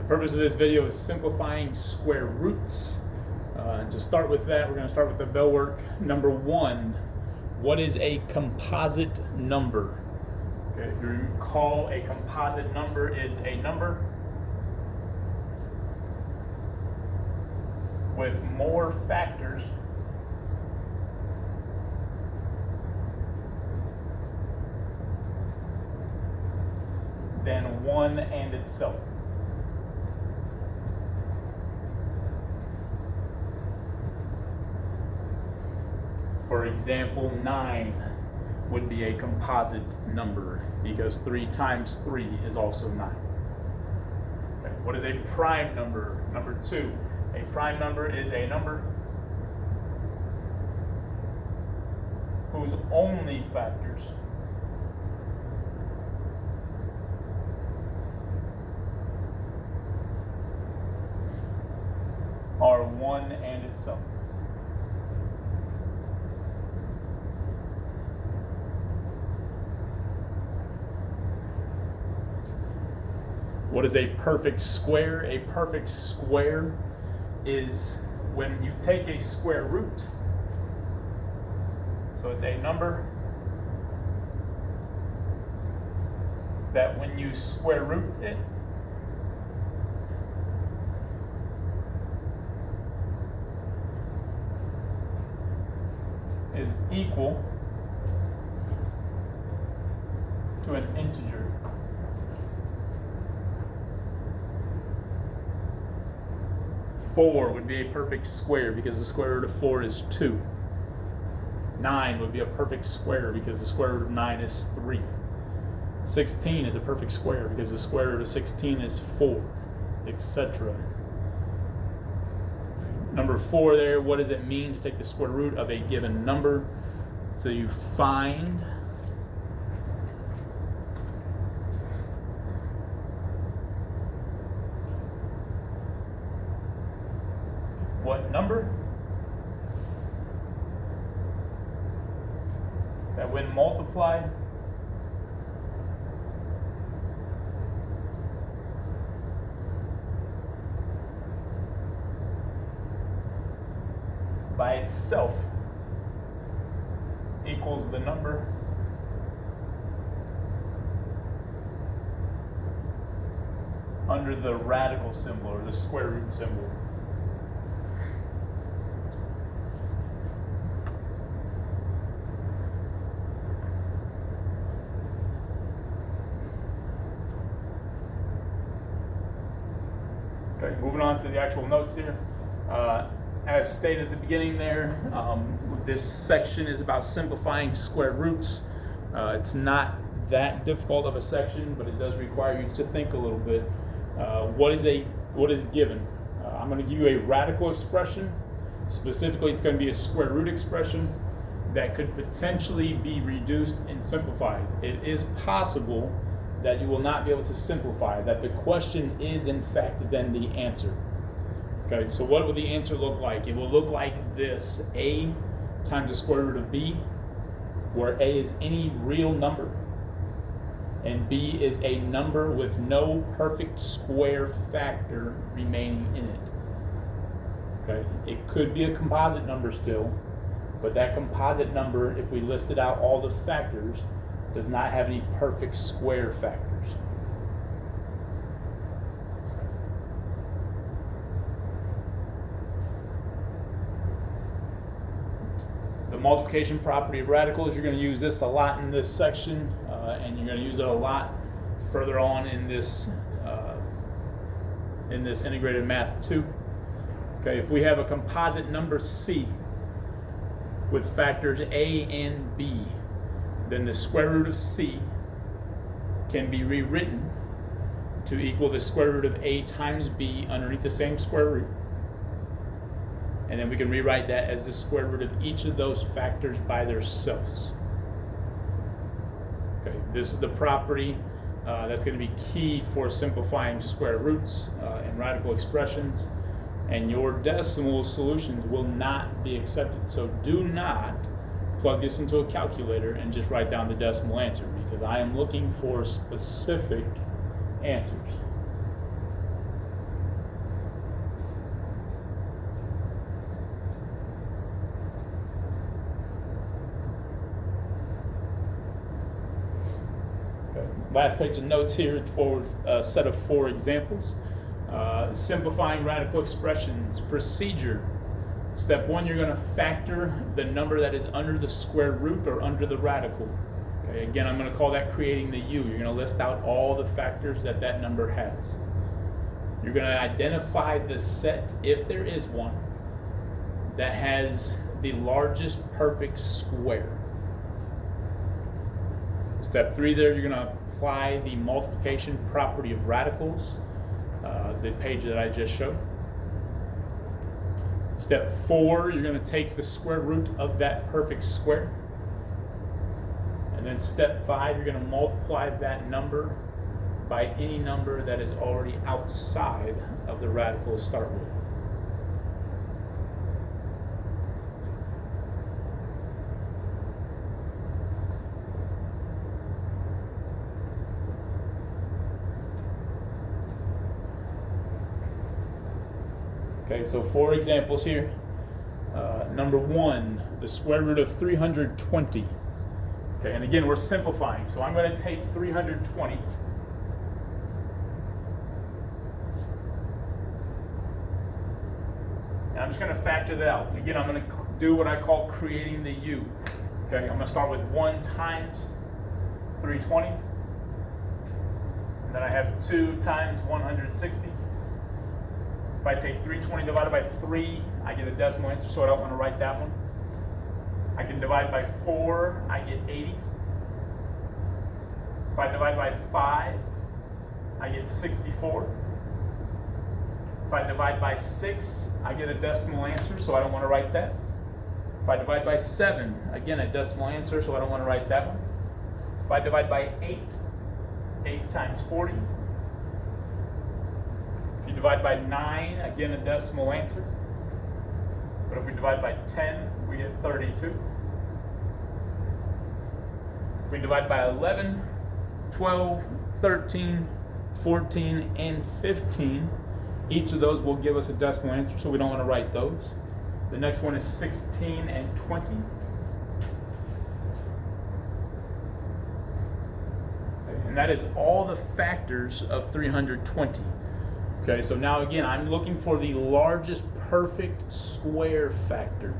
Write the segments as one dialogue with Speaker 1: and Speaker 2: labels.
Speaker 1: purpose of this video is simplifying square roots. To start with that, we're going to start with the bell work. Number one, what is a composite number? Okay, if you recall, a composite number is a number with more factors than one and itself. For example, 9 would be a composite number because 3 times 3 is also 9. Okay. What is a prime number? Number 2. A prime number is a number whose only factors are 1 and itself. What is a perfect square? A perfect square is when you take a square root. So it's a number that when you square root it, is equal to an integer. Four would be a perfect square because the square root of 4 is 2. 9 would be a perfect square because the square root of 9 is 3. 16 is a perfect square because the square root of 16 is 4, etc. Number 4 there, what does it mean to take the square root of a given number? So you find what number that when multiplied by itself equals the number under the radical symbol or the square root symbol. Okay, moving on to the actual notes here. As stated at the beginning there, this section is about simplifying square roots. It's not that difficult of a section, but it does require you to think a little bit. What is given? I'm going to give you a radical expression. Specifically, it's going to be a square root expression that could potentially be reduced and simplified. It is possible that you will not be able to simplify, that the question is in fact then the answer. Okay, so what would the answer look like? It will look like this: a times the square root of b, where a is any real number and b is a number with no perfect square factor remaining in it. Okay, it could be a composite number still, but that composite number, if we listed out all the factors, does not have any perfect square factors. The multiplication property of radicals, you're going to use this a lot in this section, and you're going to use it a lot further on in this integrated math too. Okay, if we have a composite number c with factors a and b, then the square root of c can be rewritten to equal the square root of a times b underneath the same square root. And then we can rewrite that as the square root of each of those factors by themselves. Okay, this is the property that's going to be key for simplifying square roots and radical expressions. And your decimal solutions will not be accepted. So do not plug this into a calculator and just write down the decimal answer, because I am looking for specific answers. last page of notes here for a set of 4 examples. Simplifying radical expressions, procedure. Step 1, you're going to factor the number that is under the square root or under the radical. Okay, again, I'm going to call that creating the U. You're going to list out all the factors that that number has. You're going to identify the set, if there is one, that has the largest perfect square. Step 3 there, you're going to apply the multiplication property of radicals, the page that I just showed. Step 4, you're going to take the square root of that perfect square. And then step 5, you're going to multiply that number by any number that is already outside of the radical to start with. Okay, so 4 examples here. Number 1, the square root of 320. Okay, and again, we're simplifying. So I'm going to take 320. And I'm just going to factor that out. Again, I'm going to do what I call creating the U. Okay, I'm going to start with 1 times 320. And then I have 2 times 160. If I take 320 divided by 3, I get a decimal answer, so I don't want to write that one. I can divide by 4, I get 80. If I divide by 5, I get 64. If I divide by 6, I get a decimal answer, so I don't want to write that. If I divide by 7, again a decimal answer, so I don't want to write that one. If I divide by 8, 8 times 40. If you divide by 9, again a decimal answer. But if we divide by 10, we get 32. If we divide by 11, 12, 13, 14, and 15, each of those will give us a decimal answer, so we don't want to write those. The next one is 16 and 20. Okay, and that is all the factors of 320. Okay, so now again, I'm looking for the largest perfect square factor.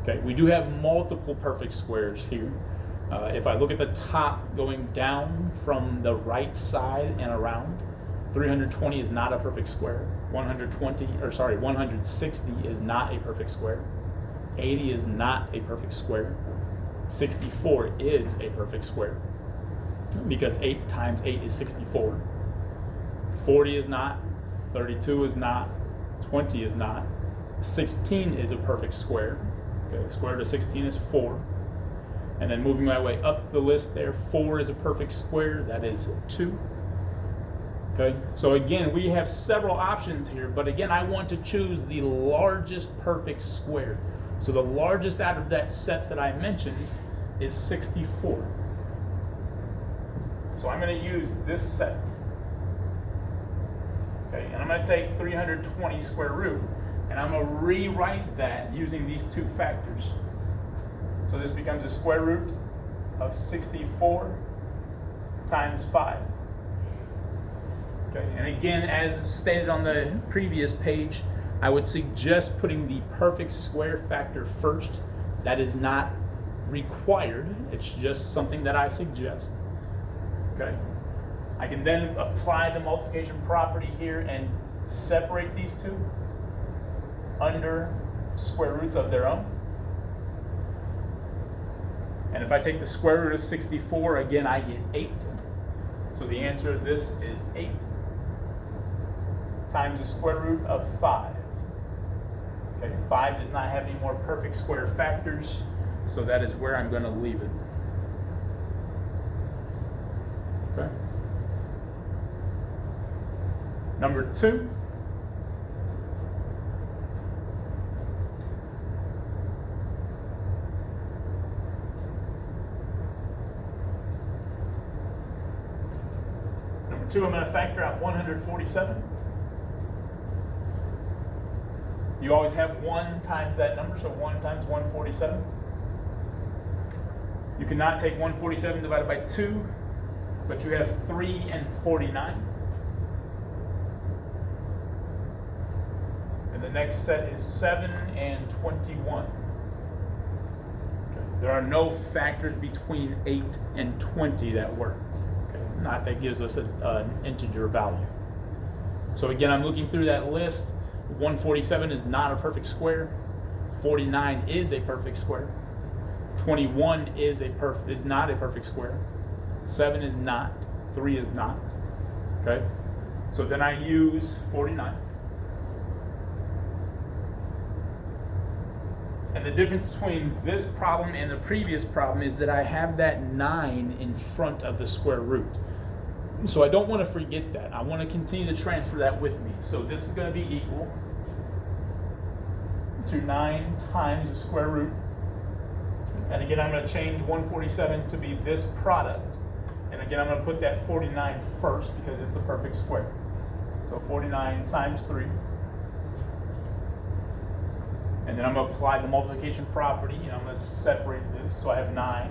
Speaker 1: Okay, we do have multiple perfect squares here. If I look at the top going down from the right side and around, 320 is not a perfect square. 160 is not a perfect square. 80 is not a perfect square. 64 is a perfect square because 8 times 8 is 64. 40 is not. 32 is not. 20 is not. 16 is a perfect square. Okay, square root of 16 is 4. And then moving my way up the list there, 4 is a perfect square. That is 2. Okay, so again, we have several options here, but again, I want to choose the largest perfect square. So the largest out of that set that I mentioned is 64. So I'm going to use this set. Okay, and I'm going to take 320 square root, and I'm going to rewrite that using these 2 factors. So this becomes a square root of 64 times 5. Okay, and again, as stated on the previous page, I would suggest putting the perfect square factor first. That is not required. It's just something that I suggest. Okay. I can then apply the multiplication property here and separate these 2 under square roots of their own. And if I take the square root of 64, again, I get 8. So the answer to this is 8 times the square root of 5. Okay, 5 does not have any more perfect square factors, so that is where I'm going to leave it. Okay. Number 2. Number 2, I'm going to factor out 147. You always have 1 times that number, so 1 times 147. You cannot take 147 divided by 2. but you have 3 and 49. And the next set is 7 and 21. Okay. There are no factors between 8 and 20 that work. Okay. Not that gives us an integer value. So again, I'm looking through that list. 147 is not a perfect square. 49 is a perfect square. 21 is not a perfect square. 7 is not. 3 is not. Okay? So then I use 49. And the difference between this problem and the previous problem is that I have that 9 in front of the square root. So I don't want to forget that. I want to continue to transfer that with me. So this is going to be equal to 9 times the square root. And again, I'm going to change 147 to be this product. And again, I'm going to put that 49 first because it's a perfect square. So 49 times 3. And then I'm going to apply the multiplication property, and I'm going to separate this. So I have 9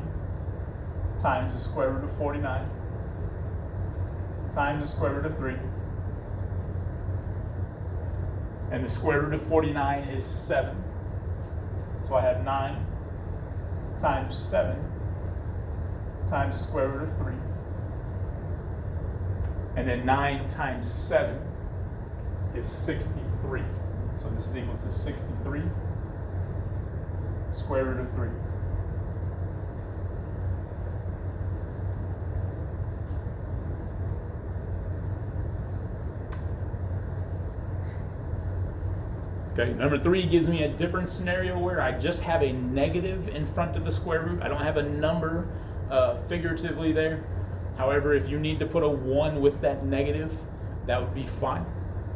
Speaker 1: times the square root of 49 times the square root of 3. And the square root of 49 is 7. So I have 9 times 7 times the square root of 3. And then 9 times 7 is 63. So this is equal to 63 square root of 3. Okay, number 3 gives me a different scenario where I just have a negative in front of the square root. I don't have a number figuratively there. However, if you need to put a 1 with that negative, that would be fine.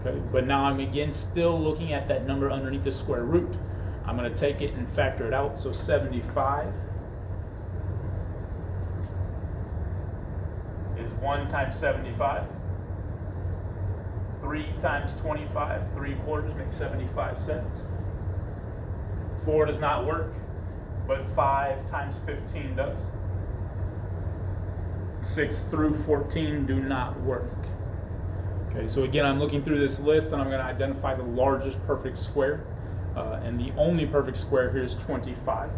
Speaker 1: Okay, but now I'm again still looking at that number underneath the square root. I'm going to take it and factor it out. So 75 is 1 times 75. 3 times 25, 3/4 makes 75 cents. 4 does not work, but 5 times 15 does. 6 through 14 do not work. Okay, so again, I'm looking through this list and I'm going to identify the largest perfect square. And the only perfect square here is 25.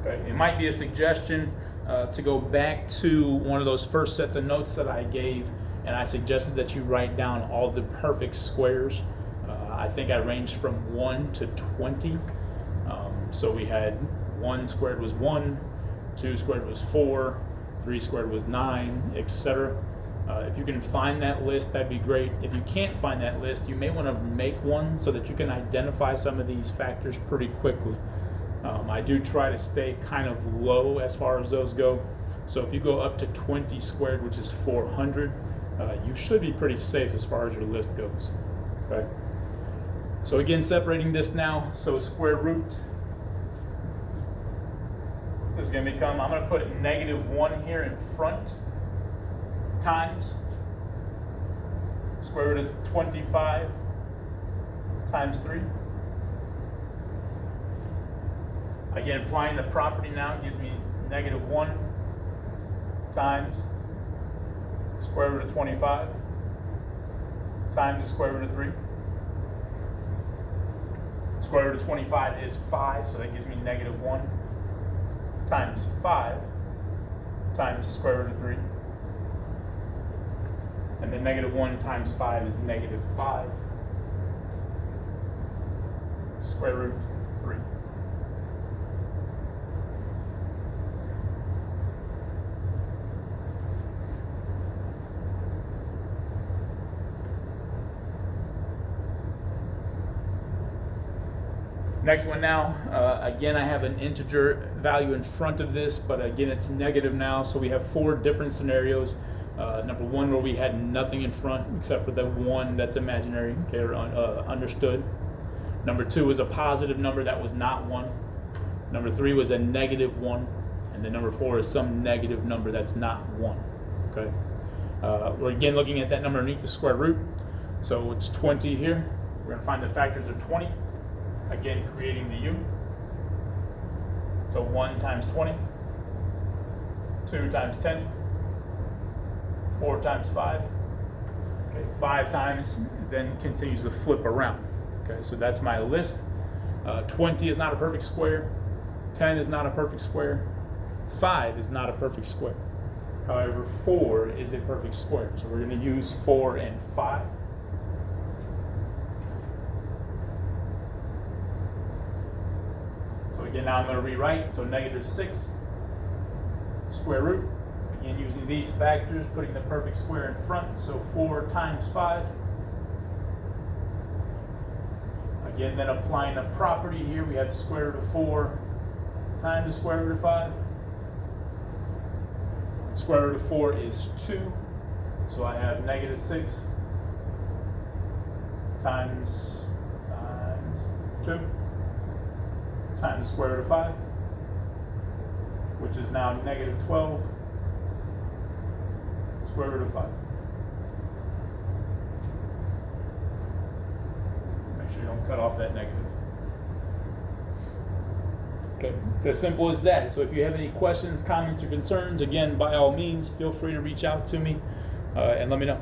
Speaker 1: Okay, it might be a suggestion to go back to one of those first sets of notes that I gave, and I suggested that you write down all the perfect squares. I think I ranged from 1 to 20. So we had 1 squared was 1, 2 squared was 4, 3 squared was 9, etc. If you can find that list, that'd be great. If you can't find that list, you may want to make one so that you can identify some of these factors pretty quickly. I do try to stay kind of low as far as those go. So if you go up to 20 squared, which is 400, you should be pretty safe as far as your list goes. Okay. So again, separating this now. So square root is going to become, I'm going to put -1 here in front, times square root is 25 times 3. Again, applying the property now gives me -1 times square root of 25 times the square root of 3. Square root of 25 is 5, so that gives me -1 times 5 times square root of 3. And then -1 times 5 is -5 square root 3. Next one now, again, I have an integer value in front of this, but again, it's negative now, so we have 4 different scenarios. Number 1, where we had nothing in front except for the 1 that's imaginary, okay, or understood. Number 2 was a positive number that was not 1. Number 3 was a -1. And then number 4 is some negative number that's not 1, okay? We're again looking at that number underneath the square root. So it's 20 here. We're gonna find the factors of 20. Again, creating the u. So 1 times 20, 2 times 10, 4 times 5. Okay, 5 times, then continues to flip around. Okay, so that's my list. 20 is not a perfect square. 10 is not a perfect square. 5 is not a perfect square. However, 4 is a perfect square. So we're going to use 4 and 5. So again, now I'm going to rewrite. So -6 square root. Again, using these factors, putting the perfect square in front. So 4 times 5. Again, then applying the property here, we have the square root of 4 times the square root of 5. Square root of 4 is 2. So I have -6 times 2 times the square root of 5, which is now -12 square root of 5. Make sure you don't cut off that negative. Okay, it's as simple as that. So if you have any questions, comments, or concerns, again, by all means, feel free to reach out to me and let me know.